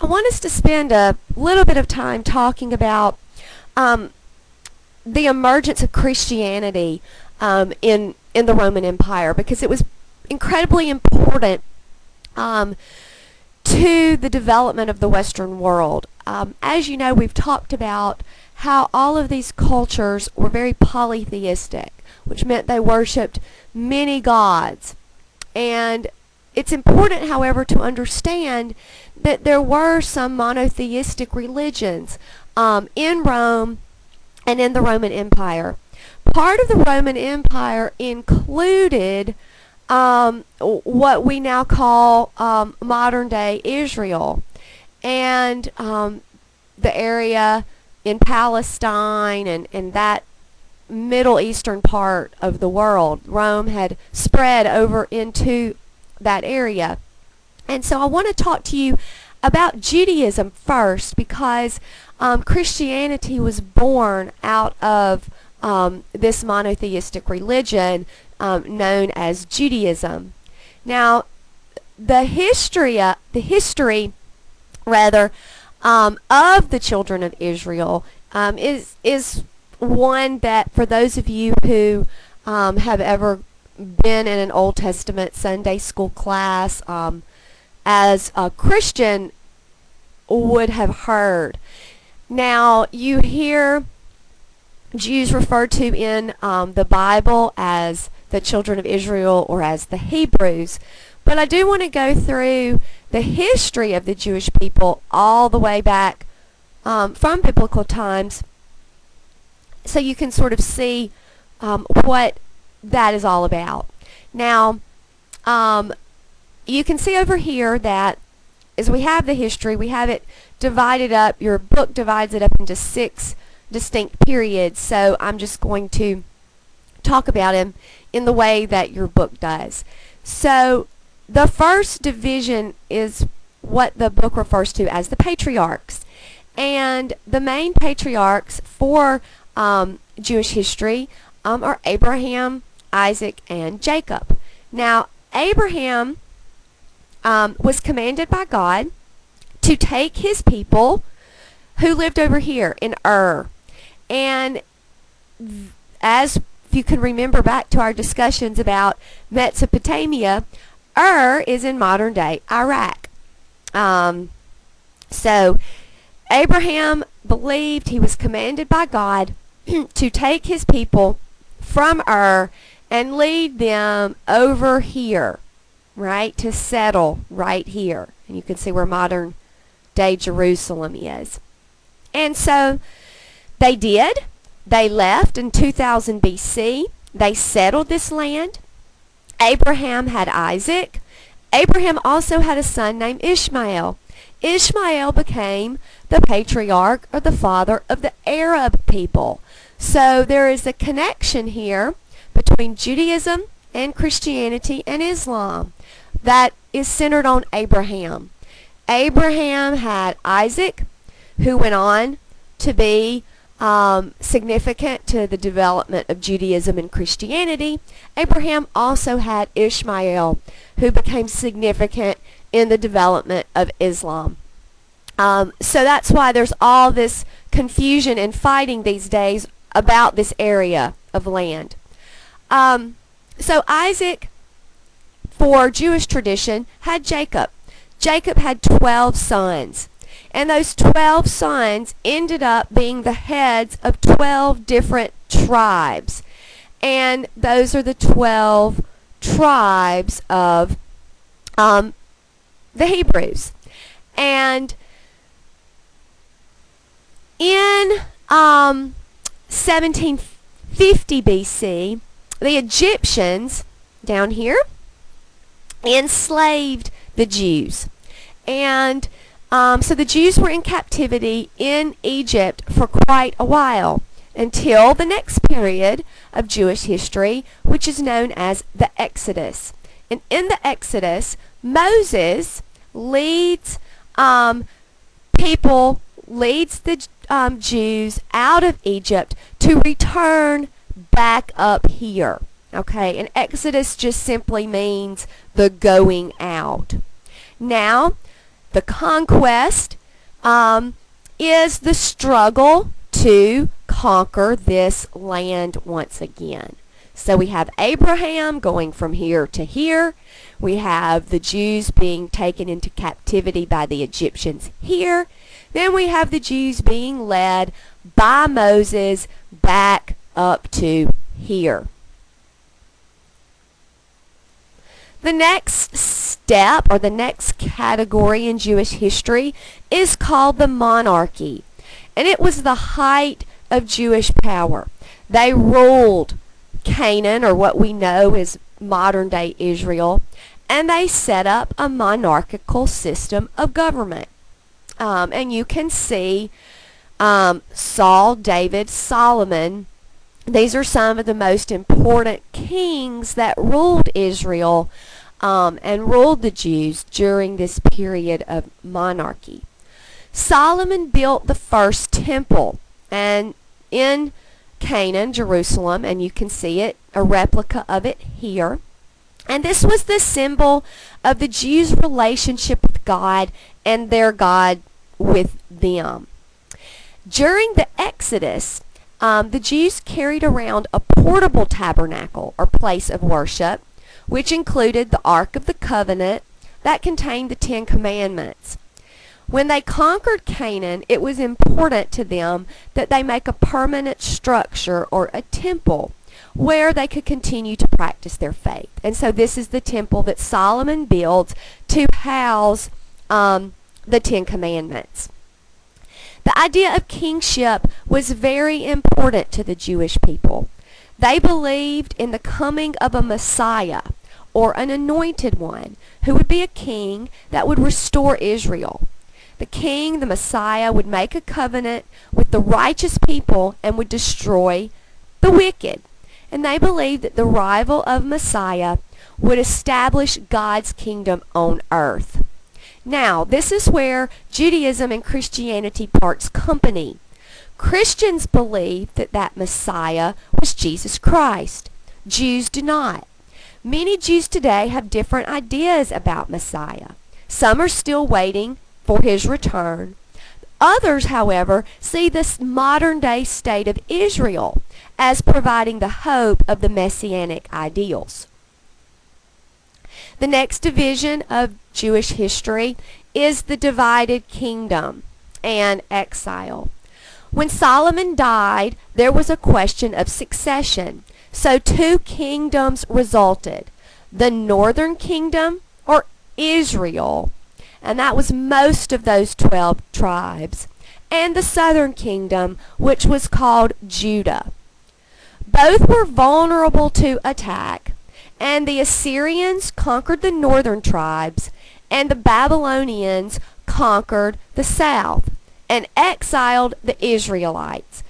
I want us to spend a little bit of time talking about um, the emergence of Christianity in the Roman Empire, because it was incredibly important um, to the development of the Western world. As you know, we've talked about how all of these cultures were very polytheistic, which meant they worshipped many gods. And it's important, however, to understand that there were some monotheistic religions in Rome and in the Roman Empire. Part of the Roman Empire included what we now call modern-day Israel, and the area in Palestine and that Middle Eastern part of the world. Rome had spread over into that area. And so I want to talk to you about Judaism first, because Christianity was born out of this monotheistic religion known as Judaism. Now, the history rather of the children of Israel is one that, for those of you who have ever been in an Old Testament Sunday school class as a Christian, would have heard. Now, you hear Jews referred to in the Bible as the children of Israel or as the Hebrews, but I do want to go through the history of the Jewish people all the way back from biblical times, so you can sort of see what that is all about. Now, you can see over here that as we have the history, we have it divided up. Your book divides it up into 6 distinct periods, so I'm just going to talk about him in the way that your book does. So the first division is what the book refers to as the patriarchs. And the main patriarchs for Jewish history are Abraham, Isaac, and Jacob. Now, Abraham was commanded by God to take his people who lived over here in Ur. And as you can remember back to our discussions about Mesopotamia, Ur is in modern-day Iraq. So Abraham believed he was commanded by God to take his people from Ur and lead them over here, right, to settle right here. And you can see where modern-day Jerusalem is. And so they did. They left in 2000 BC. They settled this land. Abraham had Isaac. Abraham also had a son named Ishmael. Ishmael became the patriarch or the father of the Arab people. So there is a connection here between Judaism and Christianity and Islam that is centered on Abraham. Abraham had Isaac, who went on to be significant to the development of Judaism and Christianity. Abraham also had Ishmael, who became significant in the development of Islam. So that's why there's all this confusion and fighting these days about this area of land. So Isaac, for Jewish tradition, had Jacob. Jacob had 12 sons. And those 12 sons ended up being the heads of 12 different tribes. And those are the 12 tribes of the Hebrews. And in 1750 BC, the Egyptians, down here, enslaved the Jews. And so the Jews were in captivity in Egypt for quite a while, until the next period of Jewish history, which is known as the Exodus. And in the Exodus, Moses leads the Jews out of Egypt to return back up here. Okay, and Exodus just simply means the going out. Now, The conquest is the struggle to conquer this land once again. So we have Abraham going from here to here. We have the Jews being taken into captivity by the Egyptians here. Then we have the Jews being led by Moses back up to here. The next step, or the next category in Jewish history, is called the monarchy. And it was the height of Jewish power. They ruled Canaan, or what we know as modern-day Israel, and they set up a monarchical system of government. And you can see Saul, David, Solomon. These are some of the most important kings that ruled Israel and ruled the Jews during this period of monarchy. Solomon built the first temple, and in Canaan, Jerusalem, and you can see it, a replica of it here. And this was the symbol of the Jews' relationship with God and their God with them. During the Exodus, the Jews carried around a portable tabernacle, or place of worship, which included the Ark of the Covenant that contained the Ten Commandments. When they conquered Canaan, it was important to them that they make a permanent structure, or a temple, where they could continue to practice their faith. And so this is the temple that Solomon builds to house the Ten Commandments. The idea of kingship was very important to the Jewish people. They believed in the coming of a Messiah, or an anointed one, who would be a king that would restore Israel. The king, the Messiah, would make a covenant with the righteous people and would destroy the wicked. And they believed that the arrival of Messiah would establish God's kingdom on earth. Now, this is where Judaism and Christianity parts company. Christians believe that Messiah was Jesus Christ. Jews do not. Many Jews today have different ideas about Messiah. Some are still waiting for his return. Others, however, see this modern-day state of Israel as providing the hope of the messianic ideals. The next division of Jewish history is the divided kingdom and exile. When Solomon died, there was a question of succession. So two kingdoms resulted: the northern kingdom, or Israel, and that was most of those 12 tribes, and the southern kingdom, which was called Judah. Both were vulnerable to attack, and the Assyrians conquered the northern tribes, and the Babylonians conquered the south and exiled the Israelites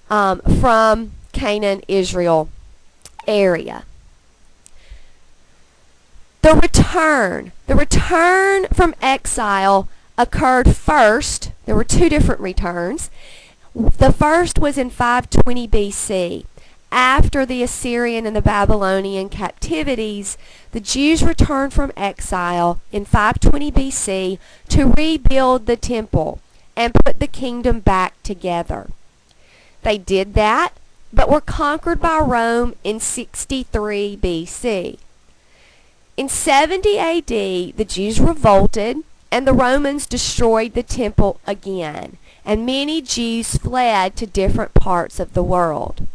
from Canaan, Israel area. The return from exile occurred first. There were two different returns. The first was in 520 BC. After the Assyrian and the Babylonian captivities, the Jews returned from exile in 520 BC to rebuild the temple and put the kingdom back together. They did that, but were conquered by Rome in 63 BC. In 70 AD, the Jews revolted, and the Romans destroyed the temple again, and many Jews fled to different parts of the world.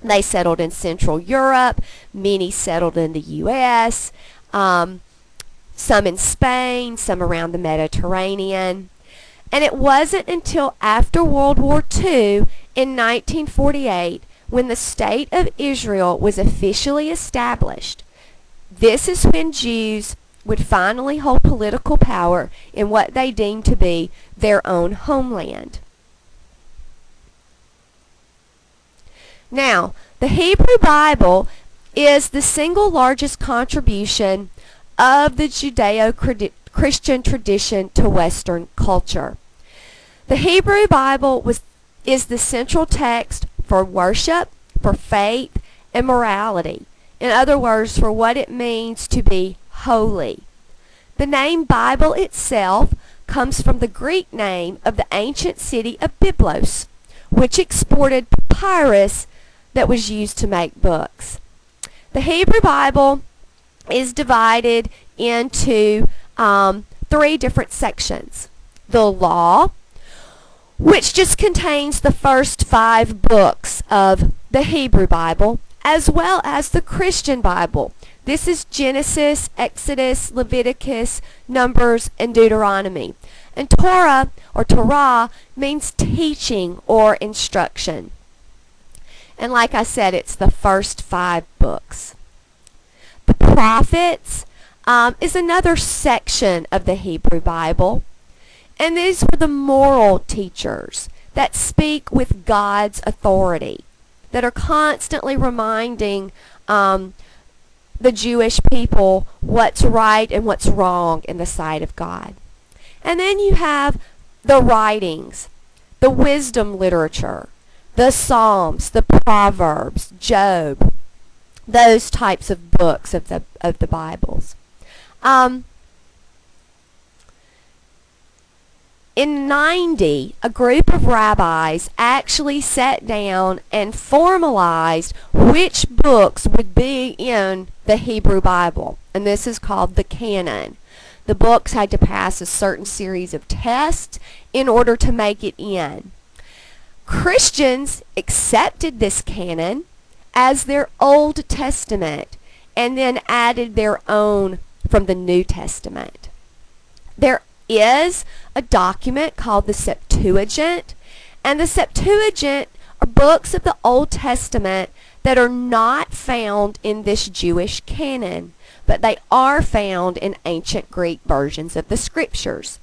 They settled in Central Europe, many settled in the U.S., some in Spain, some around the Mediterranean. And it wasn't until after World War II in 1948 when the State of Israel was officially established. This is when Jews would finally hold political power in what they deemed to be their own homeland. Now, the Hebrew Bible is the single largest contribution of the Judeo-Christian tradition to Western culture. The Hebrew Bible is the central text for worship, for faith, and morality. In other words, for what it means to be holy. The name Bible itself comes from the Greek name of the ancient city of Byblos, which exported papyrus that was used to make books. The Hebrew Bible is divided into 3 different sections. The Law, which just contains the first 5 books of the Hebrew Bible, as well as the Christian Bible. This is Genesis, Exodus, Leviticus, Numbers, and Deuteronomy. And Torah, or Torah, means teaching or instruction. And like I said, it's the first 5 books. The Prophets is another section of the Hebrew Bible. And these were the moral teachers that speak with God's authority, that are constantly reminding the Jewish people what's right and what's wrong in the sight of God. And then you have the writings, the wisdom literature, the Psalms, the Proverbs, Job, those types of books of the Bibles. In 90, a group of rabbis actually sat down and formalized which books would be in the Hebrew Bible. And this is called the canon. The books had to pass a certain series of tests in order to make it in. Christians accepted this canon as their Old Testament and then added their own from the New Testament. There is a document called the Septuagint, and the Septuagint are books of the Old Testament that are not found in this Jewish canon, but they are found in ancient Greek versions of the Scriptures.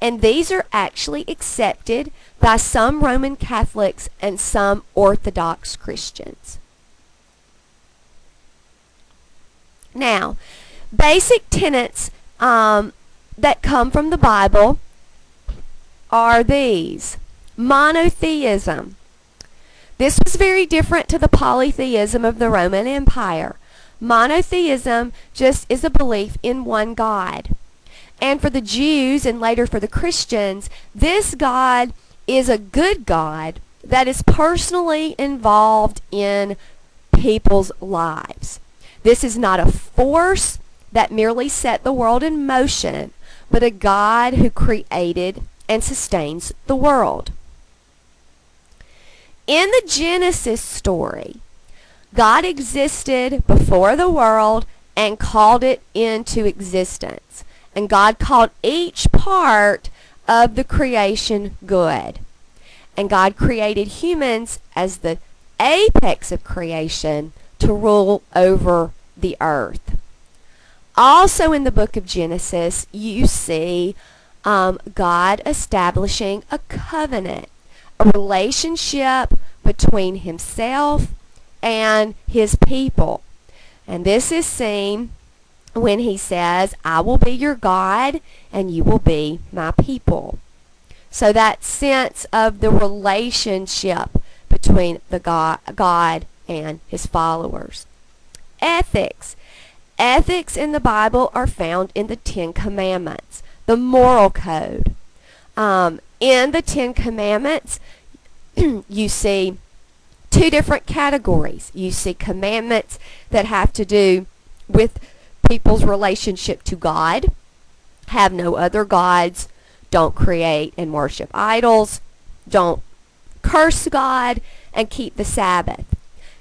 And these are actually accepted by some Roman Catholics and some Orthodox Christians. Now, basic tenets that come from the Bible are these. Monotheism. This was very different to the polytheism of the Roman Empire. Monotheism just is a belief in one God. And for the Jews and later for the Christians, this God is a good God that is personally involved in people's lives. This is not a force that merely set the world in motion, but a God who created and sustains the world. In the Genesis story, God existed before the world and called it into existence. And God called each part of the creation good. And God created humans as the apex of creation to rule over the earth. Also in the book of Genesis, you see God establishing a covenant, a relationship between himself and his people. And this is seen when he says, I will be your God and you will be my people. So that sense of the relationship between the God and his followers. Ethics. Ethics in the Bible are found in the 10 Commandments, the moral code. In the 10 Commandments, you see 2 different categories. You see commandments that have to do with people's relationship to God. Have no other gods. Don't create and worship idols. Don't curse God, and keep the Sabbath.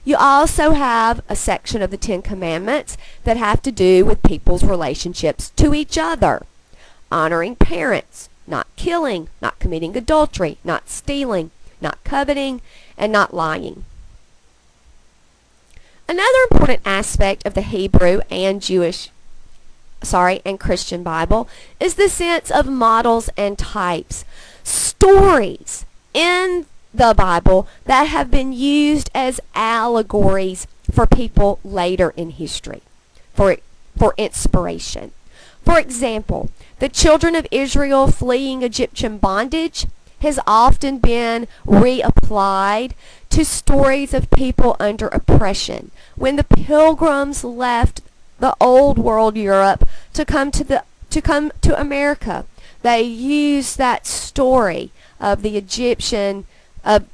You also have a section of the 10 Commandments that have to do with people's relationships to each other. Honoring parents, not killing, not committing adultery, not stealing, not coveting, and not lying. Another important aspect of the Hebrew and Christian Bible is the sense of models and types. Stories in the Bible that have been used as allegories for people later in history, for inspiration. For example, the children of Israel fleeing Egyptian bondage has often been reapplied to stories of people under oppression. When the pilgrims left the old world Europe to come to to come to America. They used that story of the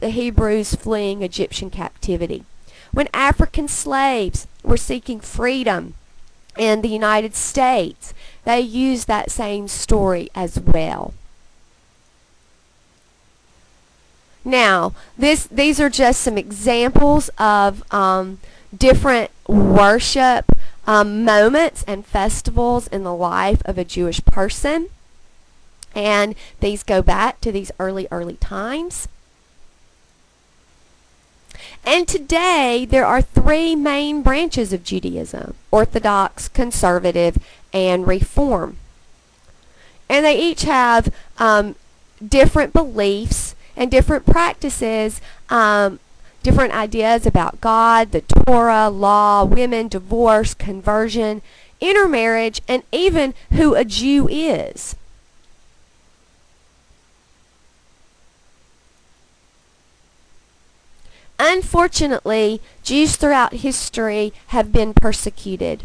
Hebrews fleeing Egyptian captivity. When African slaves were seeking freedom in the United States, they used that same story as well. Now, these are just some examples of different worship moments and festivals in the life of a Jewish person. And these go back to these early times. And today, there are three main branches of Judaism: Orthodox, Conservative, and Reform. And they each have different beliefs and different practices, different ideas about God, the Torah, law, women, divorce, conversion, intermarriage, and even who a Jew is. Unfortunately, Jews throughout history have been persecuted.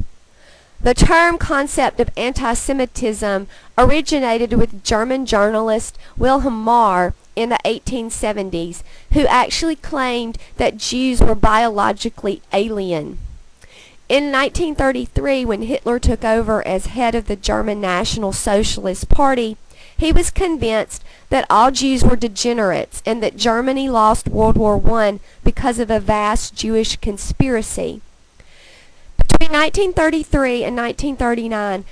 The term concept of anti-Semitism originated with German journalist Wilhelm Marr in the 1870s, who actually claimed that Jews were biologically alien. In 1933, when Hitler took over as head of the German National Socialist Party, he was convinced that all Jews were degenerates and that Germany lost World War I because of a vast Jewish conspiracy. Between 1933 and 1939,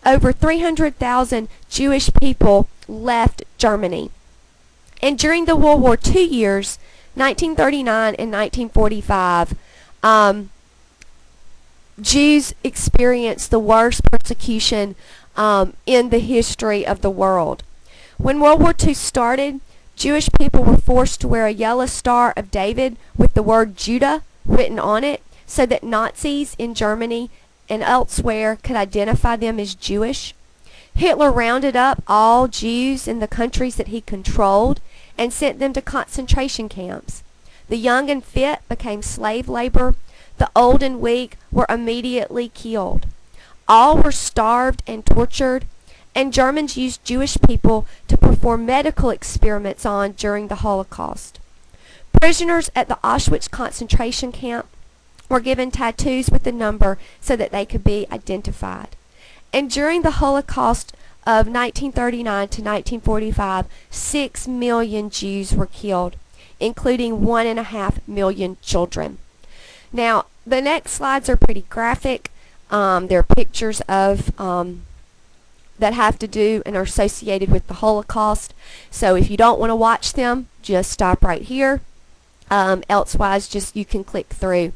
over 300,000 Jewish people left Germany. And during the World War II years, 1939 and 1945, Jews experienced the worst persecution in the history of the world. When World War II started, Jewish people were forced to wear a yellow Star of David with the word Judah written on it, so that Nazis in Germany and elsewhere could identify them as Jewish. Hitler rounded up all Jews in the countries that he controlled and sent them to concentration camps. The young and fit became slave labor. The old and weak were immediately killed. All were starved and tortured, and Germans used Jewish people to perform medical experiments on during the Holocaust. Prisoners at the Auschwitz concentration camp were given tattoos with the number so that they could be identified. And during the Holocaust of 1939 to 1945, 6 million Jews were killed, including 1.5 million children. Now, the next slides are pretty graphic. They're pictures of that have to do and are associated with the Holocaust. So if you don't want to watch them, just stop right here. Elsewise, just you can click through.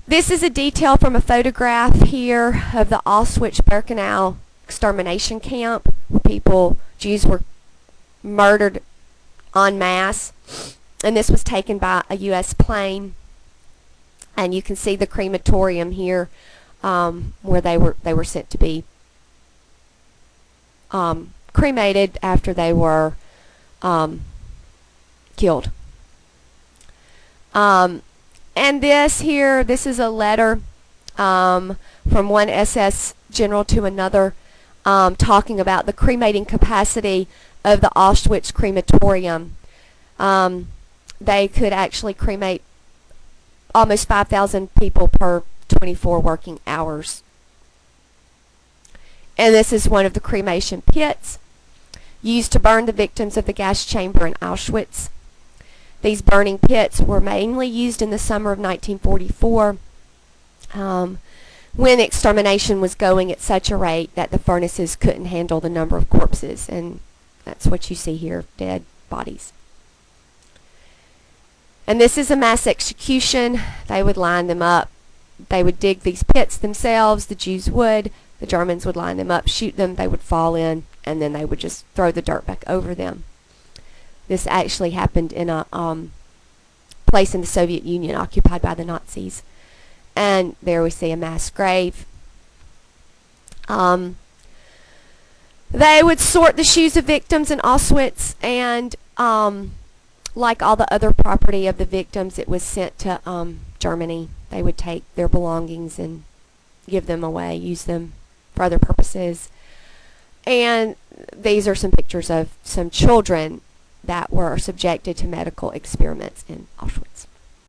This is a detail from a photograph here of the Auschwitz-Birkenau extermination camp, where Jews were murdered en masse. And this was taken by a U.S. plane. And you can see the crematorium here, where they were sent to be cremated after they were killed. And this is a letter from one SS general to another, talking about the cremating capacity of the Auschwitz crematorium. They could actually cremate almost 5,000 people per 24 working hours. And this is one of the cremation pits used to burn the victims of the gas chamber in Auschwitz. These burning pits were mainly used in the summer of 1944, when extermination was going at such a rate that the furnaces couldn't handle the number of corpses. And that's what you see here, dead bodies. And this is a mass execution. They would line them up. They would dig these pits themselves, the Jews would. The Germans would line them up, shoot them, they would fall in, and then they would just throw the dirt back over them. This actually happened in a place in the Soviet Union occupied by the Nazis. And there we see a mass grave. They would sort the shoes of victims in Auschwitz, and like all the other property of the victims, it was sent to Germany. They would take their belongings and give them away, use them for other purposes. And these are some pictures of some children that were subjected to medical experiments in Auschwitz.